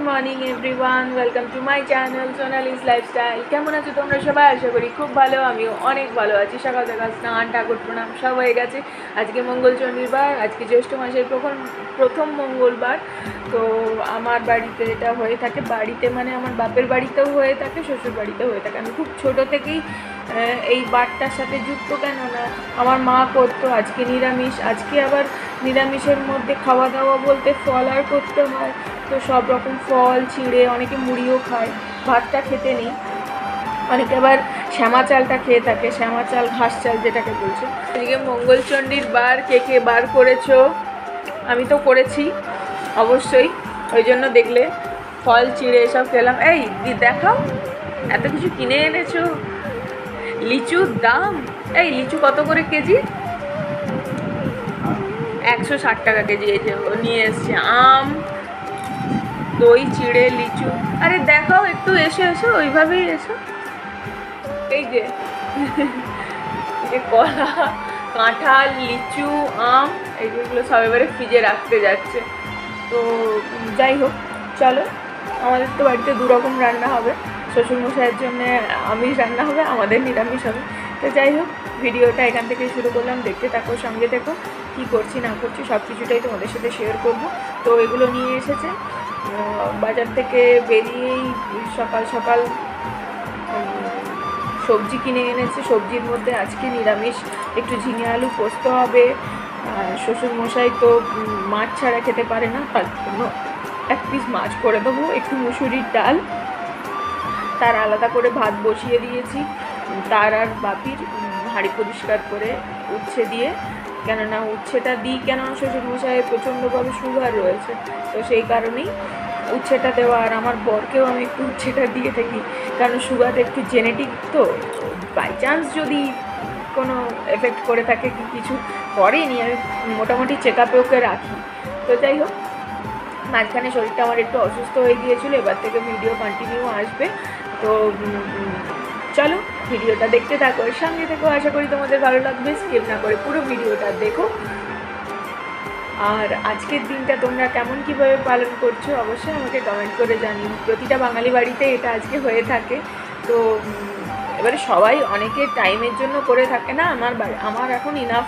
Morning everyone, welcome to my channel Sonali's lifestyle. কেমন আছো তোমরা সবাই? আশা করি খুব ভালো, আমিও অনেক ভালো আছি। সকাল সকাল স্নান, ঠাকুর প্রণাম সব হয়ে গেছে। আজকে মঙ্গলচণ্ডীর বার, আজকে জ্যৈষ্ঠ মাসের প্রথম মঙ্গলবার। তো আমার বাড়িতে এটা হয়ে থাকে, বাড়িতে মানে আমার বাপের বাড়িতেও হয়ে থাকে, শ্বশুর বাড়িতেও হয়ে থাকে। আমি খুব ছোটো থেকেই এই বারটার সাথে যুক্ত। কেননা আমার মা করতো, আজকে নিরামিষ, আজকে আবার নিরামিষের মধ্যে খাওয়া দাওয়া বলতে ফল আর করতে হয়। তো সব রকম ফল চিঁড়ে, অনেকে মুড়িও খায়, ভাতটা খেতে নেই। অনেকে আবার শ্যামা চালটা খেয়ে থাকে, শ্যামা চাল, ঘাস চাল যেটাকে বলছে। আজকে মঙ্গলচণ্ডীর বার, কে কে বার করেছো? আমি তো করেছি অবশ্যই, ওই জন্য দেখলে ফল চিঁড়ে এসব খেলাম। এই দেখাও, এত কিছু কিনে এনেছো। লিচুর দাম, এই লিচু কত করে কেজি? 160 টাকা কেজি। এই যে নিয়ে এসছে আম, দই, চিড়ে, লিচু। আরে দেখাও একটু, এসো এসো, ওইভাবেই এসো। এই যে কলা, কাঁঠাল, লিচু, আম, এইগুলো সব এবারে ফ্রিজে রাখতে যাচ্ছে। তো যাই হোক, চলো। আমাদের তো বাড়িতে দুরকম রান্না হবে, শ্বশুরমশাইয়ের জন্য আমিষ রান্না হবে, আমাদের নিরামিষ হবে। তো যাই হোক, ভিডিওটা এখান থেকে শুরু করলাম, দেখতে থাকো, সঙ্গে দেখো। কী করছি না করছি সব কিছুটাই তোমাদের সাথে শেয়ার করব। তো এগুলো নিয়ে এসেছে বাজার থেকে বেরিয়েই, সকাল সকাল সবজি কিনে এনেছে। সবজির মধ্যে আজকে নিরামিষ, একটু ঝিঙে আলু পোস্ত হবে। শ্বশুরমশাই তো মাছ ছাড়া খেতে পারে না, তার জন্য 1 পিস মাছ করে দেবো। একটু মুসুরির ডাল, তার আলাদা করে ভাত বসিয়ে দিয়েছি। তার আর বাপির হাঁড়ি পরিষ্কার করে উচ্ছে দিয়ে, কেননা উচ্ছেটা দিই, কেননা শ্বশুরমশাইয়ের প্রচণ্ডভাবে সুগার রয়েছে, তো সেই কারণেই উচ্ছেটা দেওয়া। আর আমার বরকেও আমি একটু উচ্ছেটা দিয়ে থাকি, কারণ সুগার একটু জেনেটিক, তো বাই চান্স যদি কোনো এফেক্ট করে থাকে, কি কিছু করেনি, আমি মোটামুটি চেক আপে ওকে রাখি। তো যাই হোক, মাঝখানে শরীরটা আমার একটু অসুস্থ হয়ে গিয়েছিলো, এবার থেকে ভিডিও কন্টিনিউ আসবে। তো চলো ভিডিওটা দেখতে থাকো, এর সঙ্গে থেকো, আশা করি তোমাদের ভালো লাগবে। স্কিপ না করে পুরো ভিডিওটা দেখো। আর আজকের দিনটা তোমরা কেমন কীভাবে পালন করছো অবশ্যই আমাকে কমেন্ট করে জানিও। প্রতিটা বাঙালি বাড়িতে এটা আজকে হয়ে থাকে। তো এবারে সবাই অনেকে টাইমের জন্য করে থাকে না, আমার এখন ইনাফ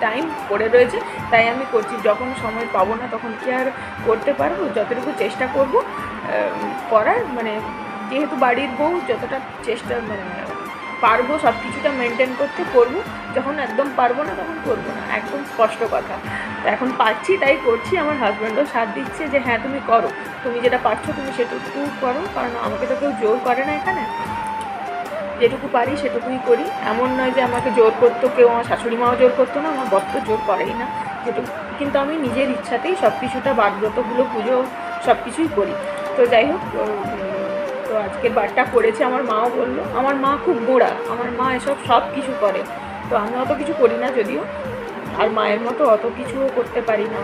টাইম পড়ে রয়েছে, তাই আমি করছি। যখন সময় পাবো না তখন কি আর করতে পারবো? যতটুকু চেষ্টা করব করার, মানে যেহেতু বাড়ির বউ, যতটা চেষ্টা মানে পারবো সব কিছুটা মেনটেন করতে করবো। যখন একদম পারবো না তখন করবো না, একদম স্পষ্ট কথা। তো এখন পারছি তাই করছি। আমার হাজব্যান্ডও সাথ দিচ্ছে যে হ্যাঁ তুমি করো, তুমি যেটা পারছো তুমি সেটুকু করো, কারণ আমাকে তো কেউ জোর করে না এখানে। যেটুকু পারি সেটুকুই করি, এমন নয় যে আমাকে জোর করতো কেউ, আমার শাশুড়ি মাও জোর করতো না, আমার বর তো জোর করেই না যেটুকু, কিন্তু আমি নিজের ইচ্ছাতেই সব কিছুটা, বারব্রতগুলো, পুজো সব কিছুই করি। তো যাই হোক, তো আজকের বারটা করেছে। আমার মাও বললো, আমার মা খুব গোড়া, আমার মা এসব সব কিছু করে। তো আমি অত কিছু করি না যদিও, আর মায়ের মতো অত কিছুও করতে পারি না,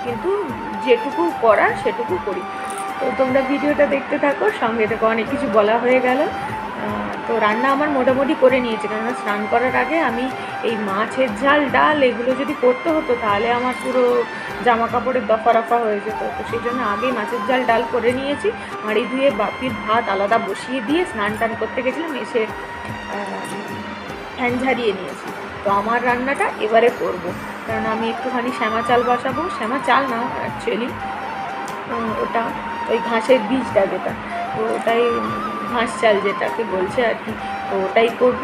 কিন্তু যেটুকু করার সেটুকু করি। তো তোমরা ভিডিওটা দেখতে থাকো, সঙ্গে থেকে অনেক কিছু বলা হয়ে গেল। তো রান্না আমার মোটামুটি করে নিয়েছি, কেননা স্নান করার আগে আমি এই মাছের ঝাল, ডাল এগুলো যদি করতে হতো তাহলে আমার পুরো জামা কাপড়ের দফা রফা হয়ে যেত। তো সেই জন্য আগেই মাছের ঝাল, ডাল করে নিয়েছি। হাঁড়ি ধুয়ে বাপির ভাত আলাদা বসিয়ে দিয়ে স্নান টান করতে গেছিলাম, এসে ফ্যান ঝারিয়ে নিয়েছি। তো আমার রান্নাটা এবারে করব, কারণ আমি একটুখানি শ্যামা চাল বসাবো। শ্যামা চাল না অ্যাকচুয়ালি, ওটা ওই ঘাসের বীজটা যেটা, তো ওটাই ঘাস চাল যেটাকে বলছে আর কি। তো ওটাই করব।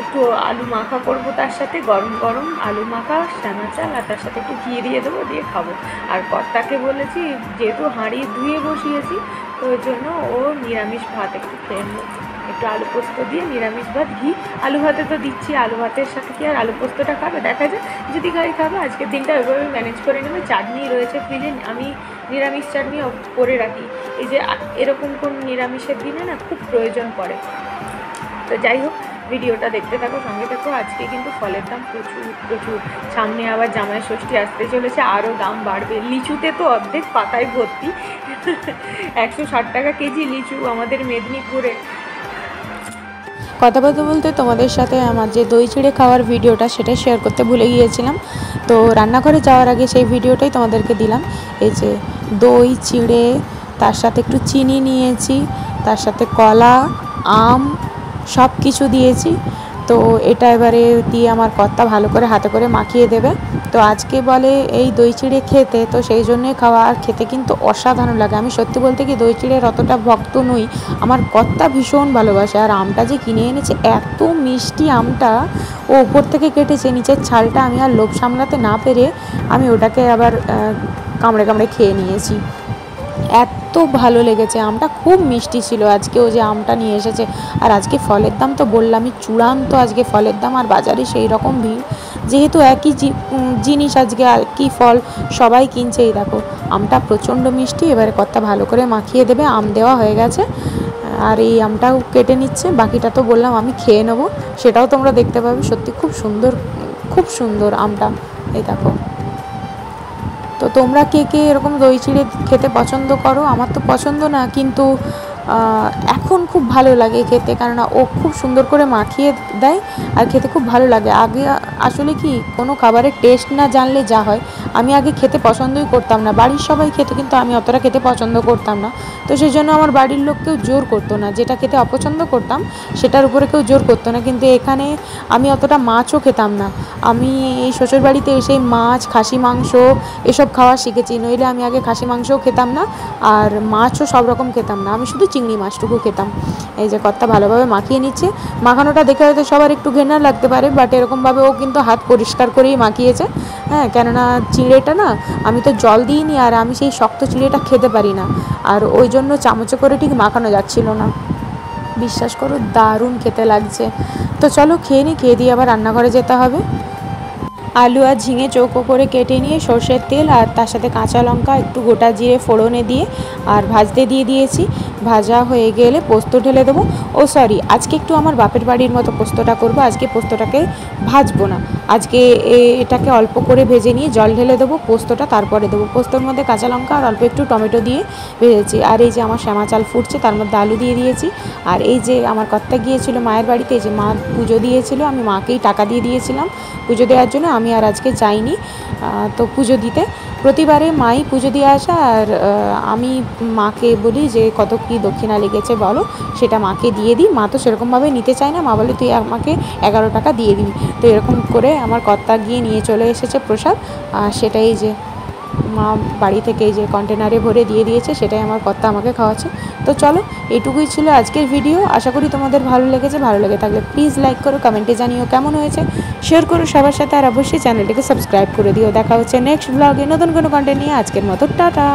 একটু আলু মাখা করব, তার সাথে গরম গরম আলু মাখা, শ্যামা চাল, আর তার সাথে একটু ঘি দিয়ে দেবো, দিয়ে খাবো। আর কর্তাকে বলেছি, যেহেতু হাঁড়ি ধুয়ে বসিয়েছি, তো ওই জন্য ও নিরামিষ ভাত একটু খেয়ে নেব, একটু আলু পোস্ত দিয়ে নিরামিষ ভাত, ঘি। আলু ভাতে তো দিচ্ছি, আলু ভাতের সাথে কি আর আলু পোস্তটা খাবে? দেখা যায়, যদি গাড়ি খাবে আজকের দিনটা ওইভাবে ম্যানেজ করে নেবে। চাটনি রয়েছে ফ্রিজে, আমি নিরামিষ চাটনি করে রাখি। এই যে এরকম কোন নিরামিষের দিনে না খুব প্রয়োজন পড়ে। তো যাই হোক, ভিডিওটা দেখতে থাকো, সঙ্গে থাকো। আজকে কিন্তু ফলের দাম প্রচুর প্রচুর। সামনে আবার জামাই ষষ্ঠী আসতে চলেছে, আরও দাম বাড়বে। লিচুতে তো অর্ধেক পাতায় ভর্তি, 160 টাকা কেজি লিচু আমাদের মেদিনীপুরে। কথা বলতে বলতে তোমাদের সাথে আমার যে দই চিড়ে খাওয়ার ভিডিওটা সেটাই শেয়ার করতে ভুলে গিয়েছিলাম। তো রান্নাঘরে যাওয়ার আগে সেই ভিডিওটাই তোমাদেরকে দিলাম। এই যে দই চিড়ে, তার সাথে একটু চিনি নিয়েছি, তার সাথে কলা, আম সব কিছু দিয়েছি। তো এটা এবারে দিয়ে আমার কর্তা ভালো করে হাতে করে মাখিয়ে দেবে। তো আজকে বলে এই দই চিড়ে খেতে, তো সেই জন্যই খাওয়া। আর খেতে কিন্তু অসাধারণ লাগে। আমি সত্যি বলতে কি দই চিড়ের অতটা ভক্ত নই, আমার কর্তা ভীষণ ভালোবাসে। আর আমটা যে কিনে এনেছে, এত মিষ্টি আমটা, ও উপর থেকে কেটেছে, নিচের ছালটা আমি আর লোভ সামলাতে না পেরে আমি ওটাকে আবার কামড়ে কামড়ে খেয়ে নিয়েছি। এত ভালো লেগেছে, আমটা খুব মিষ্টি ছিল। আজকেও যে আমটা নিয়ে এসেছে, আর আজকে ফলের দাম তো বললামই চূড়ান্ত, আজকে ফলের দাম। আর বাজারে সেই রকম ভিড়, যেহেতু একই জিনিস আজকে একই ফল সবাই কিনছে। এই দেখো আমটা প্রচণ্ড মিষ্টি। এবারে কর্তা ভালো করে মাখিয়ে দেবে। আম দেওয়া হয়ে গেছে, আর এই আমটাও কেটে নিচ্ছে। বাকিটা তো বললাম আমি খেয়ে নেবো, সেটাও তোমরা দেখতে পাবে। সত্যি খুব সুন্দর, খুব সুন্দর আমটা। এই দেখো। তো তোমরা কে কে এরকম দই চিড়ে খেতে পছন্দ করো? আমার তো পছন্দ না, কিন্তু এখন খুব ভালো লাগে খেতে, কেননা ও খুব সুন্দর করে মাখিয়ে দেয় আর খেতে খুব ভালো লাগে। আগে আসলে কি কোনো খাবারের টেস্ট না জানলে যা হয়, আমি আগে খেতে পছন্দই করতাম না। বাড়ির সবাই খেত, কিন্তু আমি অতটা খেতে পছন্দ করতাম না। তো সেই জন্য আমার বাড়ির লোক কেউ জোর করতো না, যেটা খেতে অপছন্দ করতাম সেটার উপরে কেউ জোর করতো না। কিন্তু এখানে আমি অতটা মাছও খেতাম না। আমি এই শ্বশুর বাড়িতে এসে মাছ, খাসি মাংস এসব খাওয়া শিখেছি। নইলে আমি আগে খাসি মাংসও খেতাম না, আর মাছও সব রকম খেতাম না। আমি শুধু চিংড়ি মাছটুকু খেতাম। এই যে কর্তা ভালোভাবে মাখিয়ে নিচ্ছে। মাখানোটা দেখে হয়তো সবার একটু ঘেন্না লাগতে পারে, বাট এরকমভাবে ও কিন্তু হাত পরিষ্কার করেই মাখিয়েছে। হ্যাঁ, কেননা চিঁড়েটা না আমি তো জল দিইনি, আর আমি সেই শক্ত চিঁড়েটা খেতে পারি না, আর ওই জন্য চামচে করে ঠিক মাখানো যাচ্ছিল না। বিশ্বাস করো দারুণ খেতে লাগছে। তো চলো খেয়ে নিই, খেয়ে দিয়ে আবার রান্নাঘরে যেতে হবে। আলু আর ঝিঙে চৌকো করে কেটে নিয়ে সর্ষের তেল আর তার সাথে কাঁচা লঙ্কা, একটু গোটা জিরে ফোড়নে দিয়ে আর ভাজতে দিয়ে দিয়েছি। ভাজা হয়ে গেলে পোস্ত ঢেলে দেবো। ও সরি, আজকে একটু আমার বাপের বাড়ির মতো পোস্তটা করব। আজকে পোস্তটাকে ভাজবো না, আজকে এটাকে অল্প করে ভেজে নিয়ে জল ঢেলে দেবো, পোস্তটা তারপরে দেবো। পোস্তর মধ্যে কাঁচা লঙ্কা আর অল্প একটু টমেটো দিয়ে ভেজেছি। আর এই যে আমার শ্যামা চাল ফুটছে, তার মধ্যে আলু দিয়ে দিয়েছি। আর এই যে আমার কর্তা গিয়েছিল মায়ের বাড়িতে, এই যে মা পুজো দিয়েছিল, আমি মাকেই টাকা দিয়ে দিয়েছিলাম পুজো দেওয়ার জন্য। আমি আর আজকে যাইনি তো পুজো দিতে। প্রতিবারে মাই পুজো দিয়ে আসা, আর আমি মাকে বলি যে কত কী দক্ষিণা লেগেছে বলো, সেটা মাকে দিয়ে দিই। মা তো সেরকমভাবে নিতে চায় না, মা বলে তুই আমাকে 11 টাকা দিয়ে দিবি। তো এরকম করে আমার কর্তা গিয়ে নিয়ে চলে এসেছে প্রসাদ। সেটাই যে মা বাড়ি থেকে এই যে কন্টেনারে ভরে দিয়ে দিয়েছে, সেটাই আমার কর্তা আমাকে খাওয়াচ্ছে। তো চলো, এইটুকুই ছিল আজকের ভিডিও। আশা করি তোমাদের ভালো লেগেছে। ভালো লেগে থাকলে প্লিজ লাইক করো, কমেন্টে জানিও কেমন হয়েছে, শেয়ার করো সবার সাথে, আর অবশ্যই চ্যানেলটিকে সাবস্ক্রাইব করে দিও। দেখা হচ্ছে নেক্সট ব্লগে নতুন কোনো কন্টেন্ট নিয়ে। আজকের মতো টাটা।